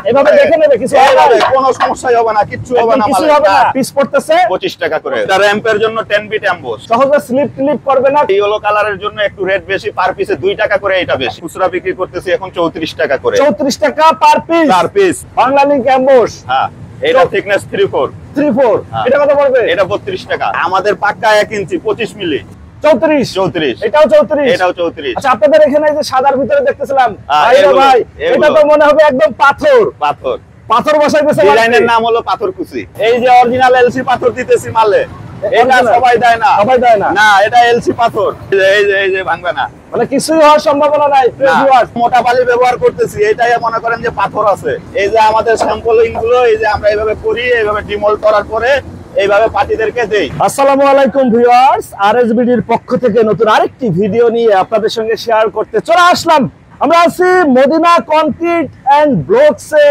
এভাবে দেখে নেবে, কিছু কোনো সমস্যাই হবে না, কিচ্ছু হবে না, কিছু হবে না। পিস পড়তেছে 25 টাকা করে। এটা র‍্যাম্পের জন্য 10 বিট এমবস, সহজে স্লিপ ক্লিপ করবে না। ইয়েলো কালারের জন্য একটু রেট বেশি, পার পিসে 2 টাকা করে এটা বেশি। খুচরা বিক্রি করতেছি এখন 34 টাকা করে। 34 টাকা per piece. Bangla link emboss. হ্যাঁ, এটা থিকনেস 3/4। এটা কত পড়বে? এটা 32 টাকা। আমাদের পাক্কা 1 ইঞ্চি 25 মিলি 34। এটাও 34। আচ্ছা, আপনাদের এখানে যে সাদার ভিতরে দেখতেছিলাম ভাই, এটা তো মনে হবে একদম পাথর বসাইতেছে। ডিজাইনের নাম হলো পাথরকুচি। এই যে অরিজিনাল এলসি পাথর দিতেছি মালে, এটা সবাই দেয় না। না, এটা এলসি পাথর। এই যে ভাঙবে না, মানে কিছুই হওয়ার সম্ভাবনা নাই। মোটা বালি ব্যবহার করতেছি, এটাই মনে করেন যে পাথর আছে। এই যে আমাদের স্যাম্পলিং গুলো, এই যে আমরা এইভাবে করি, এইভাবে ডিমোল্ড করার পরে এইভাবে পার্টিদেরকে দেই। আসসালামু আলাইকুম ভিউয়ার্স, আরএসবিডির পক্ষ থেকে নতুন আরেকটি ভিডিও নিয়ে আপনাদের সঙ্গে শেয়ার করতে চলে আসলাম। আমরা আছি মদিনা কনক্রিট এন্ড ব্লকসে,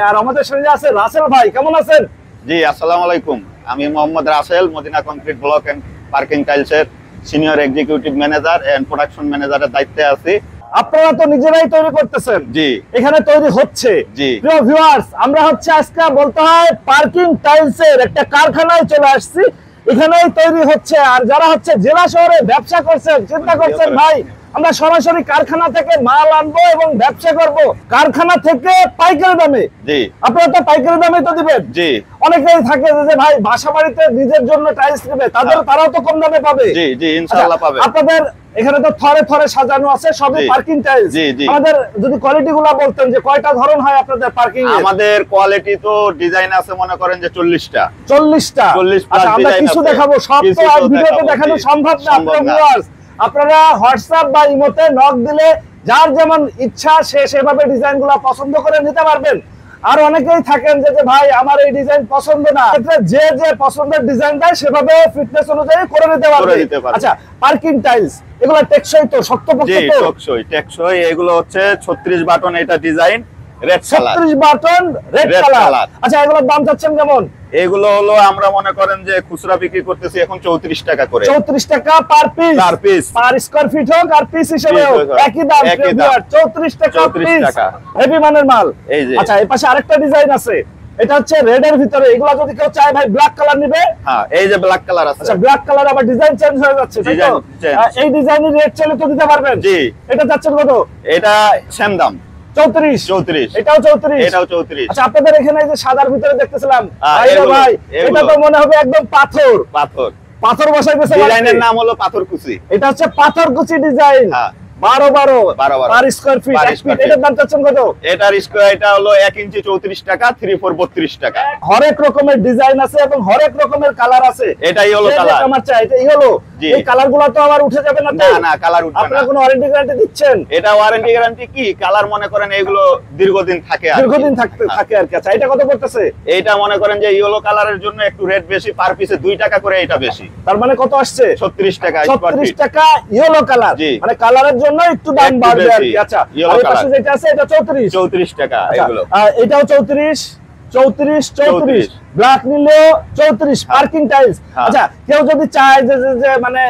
আর আমাদের সঙ্গে আছে রাসেল ভাই। কেমন আছেন? জি, আসসালামু আলাইকুম। আমি Mohammad Rasel, Madina concrete block and parking টাইলসের senior executive manager and production ম্যানেজারের দায়িত্বে আছি। আপনারা তো নিজেরাই তৈরি করতেছেন? জি, এখানে তৈরি হচ্ছে। জি প্রিয় ভিউয়ার্স, আমরা হচ্ছে আজকে বলতে হয় পার্কিং টাইলসের একটা কারখানায় চলে আসছি। এখানেই তৈরি হচ্ছে। আর যারা হচ্ছে জেলা শহরে ব্যবসা করছেন, চিন্তা করছেন ভাই আমরা সরাসরি কারখানা থেকে মাল আনবো এবং ব্যবসা করব, কারখানা থেকে পাইকারি দামে। জি, আপনারা তো পাইকারি দামে তো দিবেন। জি, অনেকেই থাকে যে ভাই বাসা বাড়িতে নিজের জন্য টাইলস নেবে, তারাও তো কম দামে পাবে। জি, জি, ইনশাআল্লাহ পাবে। আপনাদের এখানে তো থরে সাজানো আছে সবই পার্কিং টাইলস। আমাদের যদি কোয়ালিটি গুলা বলতেন যে কয়টা ধরন হয় আপনাদের পার্কিং এ? আমাদের কোয়ালিটি তো ডিজাইন আছে মনে করেন যে 40টা। আচ্ছা, আমরা কিছু দেখাবো, সব তো আর ভিডিওতে দেখানো সম্ভব না। আপনারা হোয়াটসঅ্যাপ বা ইমোতে নক দিলে যার যেমন ইচ্ছা সে সেভাবে ডিজাইনগুলো পছন্দ করে নিতে পারবেন। আর অনেকেই থাকেন যে ভাই আমার এই ডিজাইন পছন্দ না, যে পছন্দের ডিজাইন দেয় সেভাবে ফিটনেস অনুযায়ী করে নিতে পারবে। আচ্ছা, পার্কিং টাইলস এগুলো টেকসই তো, শক্তপোক্ত তো? টেকসই। এগুলো হচ্ছে 36 বাটন, এটা design red colour. 36 button red colour. আচ্ছা, এগুলোর দাম চাচ্ছেন কেমন? এগুলো হলো আমরা মনে করেন যে খুচরা বিক্রি করতেছি এখন 34 টাকা করে। 34 টাকা per piece, per square feet হোক আর পিস হিসেবে একই দাম। 34 টাকা পিস, হেভি মানের মাল। আচ্ছা, এই পাশে আরেকটা ডিজাইন আছে, এটা হচ্ছে রেড এর ভিতরে। এগুলা যদি কেউ চায় ভাই ব্ল্যাক কালার নিবে। হ্যাঁ, এই যে ব্ল্যাক কালার আছে। আচ্ছা, ব্ল্যাক কালার আবার ডিজাইন চেঞ্জ হয়ে যাচ্ছে, তাই তো? এই ডিজাইনের রেট চাইলে তো দিতে পারবেন। জি। এটা যাচ্ছে কত? এটা সেম দাম 34। এটাও 34। আচ্ছা, আপনাদের এখানে যে সাদার ভিতরে দেখতেছিলাম ভাই, এটা তো মনে হবে একদম পাথর বসাইতেছে। ডিজাইনের নাম হলো পাথরকুচি। এটা হচ্ছে পাথরকুচি ডিজাইন। 12 per square feet. এটার দাম চাচ্ছেন কত? এটার স্কয়ার এটা হলো 1 ইঞ্চি 34 টাকা, 3/4 32 টাকা। হরেক রকমের ডিজাইন আছে এবং হরেক রকমের কালার আছে। এটাই হলো কালার। আমার চাই এটাই হলো। এই কালারগুলো তো আবার উঠে যাবে না? না, কালার উঠবে না। আপনারা কোনো ওয়ারেন্টি গ্যারান্টি দিচ্ছেন? এটা ওয়ারেন্টি গ্যারান্টি কি, কালার মনে করেন এগুলো দীর্ঘদিন থাকে আর কি। আচ্ছা, এটা কত পড়তেছে? এইটা মনে করেন যে ইয়েলো কালারের জন্য একটু রেট বেশি, পার পিসে 2 টাকা করে এটা বেশি। তার মানে কত আসছে? 36 টাকা। 36 টাকা ইয়েলো কালার, মানে কালারের জন্য একটু দাম বাড়বে আর কি। আচ্ছা, আর পাশে যেটা আছে এটা 34 টাকা। এগুলো এটাও 34 ব্ল্যাক নিলেও 34 পার্কিং টাইলস। আচ্ছা, কেউ যদি চায় যে মানে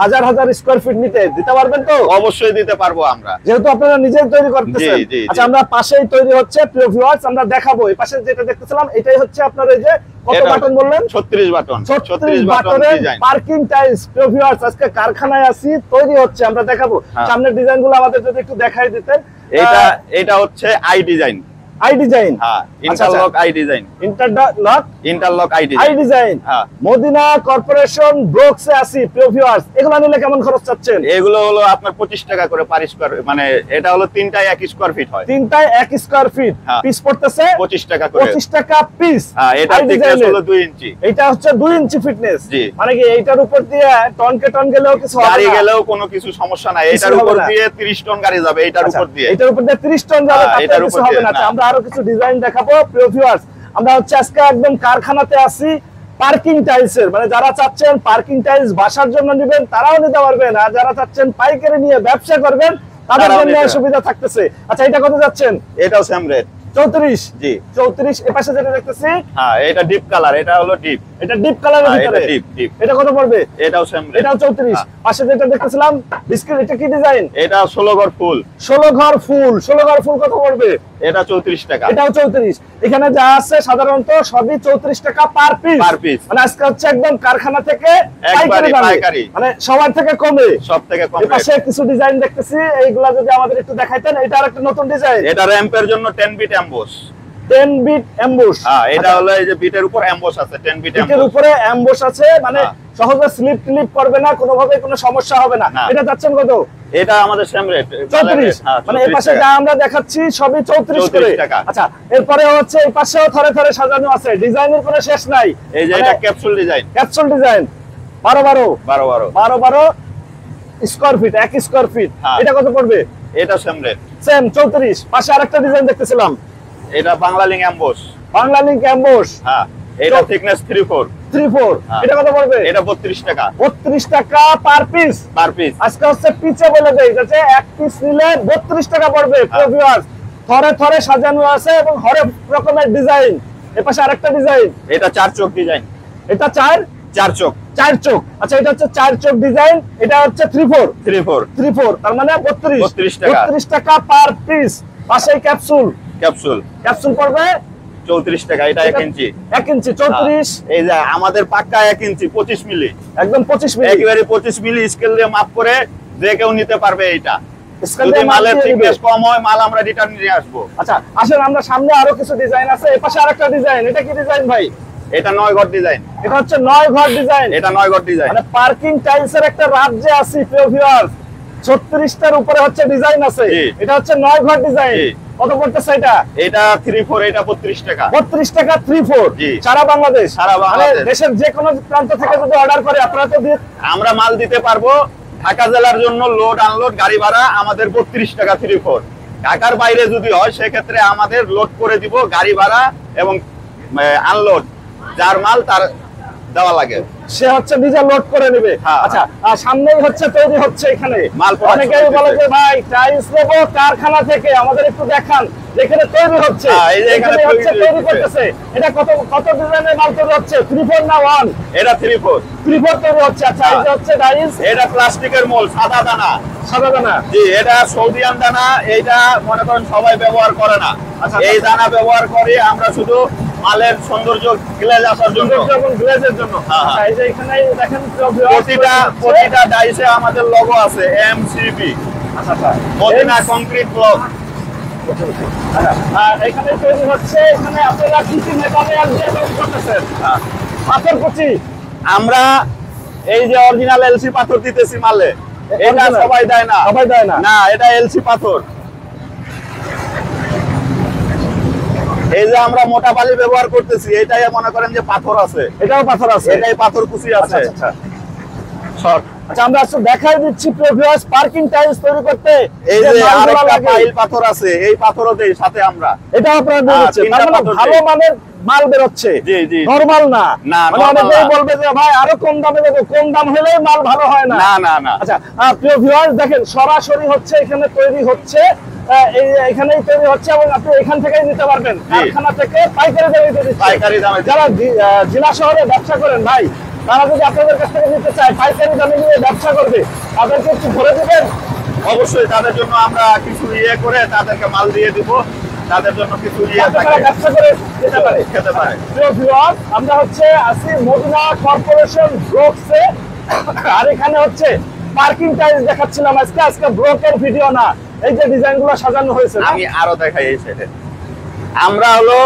হাজার স্কয়ার ফিট দিতে পারবেন তো? অবশ্যই দিতে পারবো আমরা, যেহেতু আপনারা নিজেই তৈরি করতেছেন। আচ্ছা, আমরা পাশেই তৈরি হচ্ছে, প্রিয় ভিউয়ার্স আমরা দেখাবো। এই পাশে যেটা দেখতেছিলাম এটাই হচ্ছে আপনার এই যে কত বাটন বললেন? 36 বাটন। 36 বাটনের পার্কিং টাইলস। প্রিয় ভিউয়ার্স, আজকে কারখানায় আছি, তৈরি হচ্ছে, আমরা দেখাবো। সামনের ডিজাইনগুলো আমাদের যদি একটু দেখাই দিতেন। এটা হচ্ছে আই ডিজাইন। হ্যাঁ, ইন্টারলক আই ডিজাইন। হ্যাঁ, মদিনা কর্পোরেশন ব্লকসে আছি। প্রিয় ভিউয়ার্স, এগুলো নিলে কেমন খরচ চাচ্ছেন? এগুলো হলো আপনার 25 টাকা করে পার স্কয়ার, মানে এটা হলো তিনটায় 1 স্কয়ার ফিট হয়। তিনটায় 1 স্কয়ার ফিট, পিস পড়তেছে 25 টাকা করে। 25 টাকা পিস। হ্যাঁ, এটা থিকনেস হলো 2 ইঞ্চি। এটা হচ্ছে 2 ইঞ্চি ফিটনেস। জি। মানে কি এইটার উপর দিয়ে টন গেলেও কিছু হবে না? গাড়ি গেলেও কোনো কিছু সমস্যা নাই। এটার উপর দিয়ে 30 টন গাড়ি যাবে। এটার উপর দিয়ে 30 টন যাবে, তাতে কিছু হবে না। আমরা আরো কিছু ডিজাইন দেখাবো। প্রিয় ভিউয়ার্স, আমরা হচ্ছে আজকে একদম কারখানাতে আছি পার্কিং টাইলসের। মানে যারা চাচ্ছেন পার্কিং টাইলস বাসার জন্য নেবেন তারাও নিতে পারবেন, আর যারা চাচ্ছেন পাইকারি নিয়ে ব্যবসা করবেন তাদের জন্য সুবিধা থাকতেছে। আচ্ছা, এটা কত যাচ্ছেন? এটাও সেম রেট 34। জি, 34। এর পাশে যেটা দেখতেছি, হ্যাঁ, এটা ডিপ কালার। এটা হলো ডিপ। এটা ডিপ কালারের ভিতরে। এটা কত পড়বে? এটাও সেম রেট। এটাও 34। পাশে যেটা দেখতেছিলাম বিস্কিট, এটা কি ডিজাইন? এটা 16 ঘর ফুল। 16 ঘর ফুল কত পড়বে? এটা 34 টাকা। এটাও 34। এখানে যা আছে সাধারণত সবই 34 টাকা পার পিস। Per piece. মানে আজকে হচ্ছে একদম কারখানা থেকে পাইকারি, মানে সবার থেকে কমে, সব থেকে কম। এই পাশে কিছু ডিজাইন দেখতেছি, এইগুলা যদি আমাদের একটু দেখাইতেন। এটা আরেকটা নতুন ডিজাইন। এটা র‍্যাম্পের জন্য 10 বিট এমবস। 10 bit emboss. হ্যাঁ, এটা হলো এই যে বিটের উপর এমবস আছে, 10 বিট এমবস। বিটের উপরে এমবস আছে, মানে সহজে স্লিপ ক্লিপ করবে না, কোনো ভাবে কোনো সমস্যা হবে না। এটা যাচ্ছেন কত? এটা আমাদের সেম রেট 34। মানে এই পাশে যা আমরা দেখাচ্ছি সবই 34 করে। আচ্ছা, এরপরে হচ্ছে এই পাশেও থরে থরে সাজানো আছে, ডিজাইনের কোনো শেষ নাই। এই যে এটা capsule design. Capsule design 12 square feet, 1 square feet. এটা কত পড়বে? এটা সেম রেট, সেম 34। পাশে আরেকটা ডিজাইন দেখতেছিলাম, এটা Bangla link emboss. Bangla link emboss. হ্যাঁ, এটা থিকনেস 3/4। এটা কত পড়বে? এটা 32 টাকা। 32 টাকা পার পিস। Per piece. আজকে হচ্ছে পিছে বলে দেই, যাতে এক পিস নিলে 32 টাকা পড়বে। ভিউয়ার্স, থরে থরে সাজানো আছে এবং হরেক রকমের ডিজাইন। এই পাশে আরেকটা ডিজাইন, এটা 4 চোখ ডিজাইন। এটা 4 চোখ। আচ্ছা, এটা হচ্ছে 4 চোখ ডিজাইন। এটা হচ্ছে 3/4, তার মানে 32 টাকা পার পিস। পাশে ক্যাপসুল পড়বে 34 টাকা। এটা 1 ইঞ্চি। 1 ইঞ্চি 34। এই যে আমাদের পাক্কা 1 ইঞ্চি 25 মিলি, একদম 25 মিলি, একেবারে 25 মিলি স্কেল দিয়ে মাপ করে যে কেউ নিতে পারবে। এইটা যদি মালের থিকনেস কম হয়, মাল আমরা রিটার্ন নিয়ে আসবো। আচ্ছা, আসেন আমরা সামনে আরো কিছু ডিজাইন আছে। এই পাশে আরেকটা ডিজাইন। এটা কি ডিজাইন ভাই? এটা 9 ঘর ডিজাইন। এটা হচ্ছে 9 ঘর ডিজাইন। এটা 9 ঘর ডিজাইন। মানে পার্কিং টাইলসের একটা রাজ্যে আছে প্রিয় ভিউয়ার্স। 36টার উপরে হচ্ছে ডিজাইন আছে। এটা হচ্ছে 9 ঘর ডিজাইন। কত পড়তেছে এটা? এটা 3/4, এটা 32 টাকা। 32 টাকা 3/4 সারা বাংলাদেশ। দেশের যে কোনো প্রান্ত থেকে যদি অর্ডার করে আপনারা তো আমরা মাল দিতে পারবো। ঢাকা জেলার জন্য লোড আনলোড গাড়ি ভাড়া আমাদের 32 টাকা 3/4। ঢাকার বাইরে যদি হয় সেক্ষেত্রে আমাদের লোড করে দিব, গাড়ি ভাড়া এবং আনলোড যার মাল তার দেওয়া লাগে, সে হচ্ছে নিজে লোড করে নেবে। আচ্ছা, আর সামনেই হচ্ছে তৈরি হচ্ছে এখানে মাল। অনেকেই বলে যে ভাই টাইলস নেবো কারখানা থেকে, আমাদের একটু দেখান যেখানে তৈরি হচ্ছে। এখানে হচ্ছে তৈরি করতেছে। এটা কত ডিজাইনের মাল তৈরি হচ্ছে? 3/4 না 1? এটা 3/4 তৈরি হচ্ছে। আচ্ছা, এই যে হচ্ছে টাইলস, এটা প্লাস্টিকের মোল, সাদা দানা। জি, এটা সৌদিয়ান দানা। এইটা মনে করেন সবাই ব্যবহার করে না। এই দানা ব্যবহার করে আমরা শুধু মালের সৌন্দর্য, গ্লেজ আসার জন্য এবং গ্লেজের জন্য। এই যে এখানে দেখেন প্রতিটা ডাইসে আমাদের লোগো আছে, এমসিবি। আচ্ছা, মদিনা কংক্রিট ব্লক। আর এখানে তৈরি হচ্ছে। এখানে আপনারা কি কি মেটারিয়াল দিয়ে তৈরি করতেছেন? পাথর কুচি। আমরা এই যে অরিজিনাল এলসি পাথর দিতেছি মালে। এটা সবাই দেয় না। না, এটা এলসি পাথর। এই যে আমরা মোটা বালি ব্যবহার করতেছি, এটাই মনে করেন যে পাথর আছে। এটাও পাথর আছে। এটাই পাথর কুচি আছে। আচ্ছা, আমরা আসলে দেখাই দিচ্ছি ভিউয়ার্স পার্কিং টাইলস তৈরি করতে। এই যে আরেকটা পাইল পাথর আছে, এই পাথরও দেই সাথে আমরা। এটা আপনারা দিচ্ছেন, তার মানে ভালো মানের মাল বের হচ্ছে। জি, নরমাল না। মানে অনেকেই বলবে যে ভাই আরো কম দামে দেবো, কম দাম হলেই মাল ভালো হয় না। না। আচ্ছা, প্রিয় ভিউয়ার্স দেখেন, সরাসরি হচ্ছে এখানে তৈরি হচ্ছে। এখানেই তৈরি হচ্ছে এবং আপনি এখান থেকেই নিতে পারবেন, কারখানা থেকে পাইকারি দামে। যারা জেলা শহরে ব্যবসা করেন ভাই, তারা যদি আপনাদের কাছ থেকে নিতে চায়, পাইকারি দামে নিয়ে ব্যবসা করবে, তাদেরকে একটু ধরে দিবেন। অবশ্যই তাদের জন্য আমরা কিছু করে তাদেরকে মাল দিয়ে দিব। তাদের জন্য কিছু ব্যবসা করে খেতে পারে। আমরা হচ্ছে আছি মদিনা কর্পোরেশন ব্লকসে। আর এখানে হচ্ছে পার্কিং টাইলস দেখাচ্ছিলাম আজকে ব্লকের ভিডিও না। এই যে ডিজাইনগুলো সাজানো হয়েছে, আমি আরো দেখাই। এই সাইডে আমরা হলো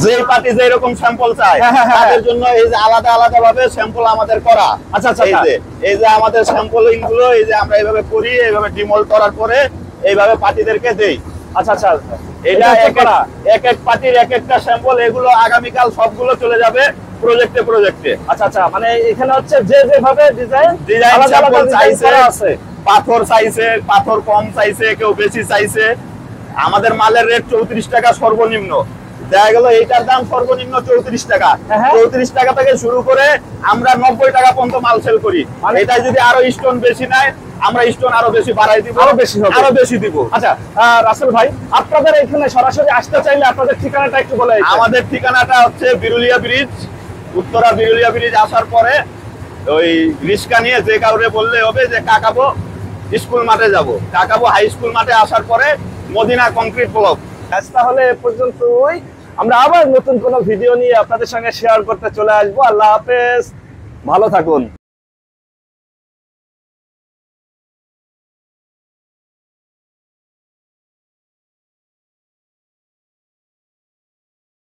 যে পার্টি যে রকম স্যাম্পল চায় তাদের জন্য এই যে আলাদা ভাবে স্যাম্পল আমাদের করা। আচ্ছা, এই যে আমাদের স্যাম্পলিং গুলো এই যে আমরা এইভাবে করি, এইভাবে ডিমোল্ড করার পরে এইভাবে পার্টিদেরকে দেই। আচ্ছা, এটা এক এক পার্টির এক একটা স্যাম্পল। এগুলো আগামীকাল সবগুলো চলে যাবে প্রজেক্টে। আচ্ছা, মানে এখানে হচ্ছে যে যেভাবে ডিজাইন স্যাম্পল চাইছে আছে, পাথর চাইছে, পাথর কম চাইছে, কেউ বেশি চাইছে। আমাদের মালের রেট 34 টাকা সর্বনিম্ন। দেখা গেল এইটার দাম সর্বনিম্ন 34 টাকা। 34 টাকা থেকে শুরু করে আমরা 90 টাকা পর্যন্ত মাল সেল করি। এটা যদি আরো স্টোন বেশি নেয়, আমরা স্টোন আরো বেশি বাড়াই দিব, আরো বেশি দিব। আচ্ছা, রাসেল ভাই, আপনাদের এখানে সরাসরি আসতে চাইলে আপনাদের ঠিকানাটা একটু বলে। আমাদের ঠিকানাটা হচ্ছে বিরুলিয়া ব্রিজ, উত্তরা বিরুলিয়া ব্রিজ। আসার পরে ওই রিক্সা নিয়ে যে কাউরে বললে হবে যে কাকাবো স্কুল মাঠে যাব। কাকাবো হাই স্কুল মাঠে আসার পরে মদিনা কংক্রিট ব্লক। আজ তাহলে এ পর্যন্তই, আমরা আবার নতুন কোনো ভিডিও নিয়ে আপনাদের সঙ্গে শেয়ার করতে চলে আসবো। আল্লাহ হাফেজ, ভালো থাকুন।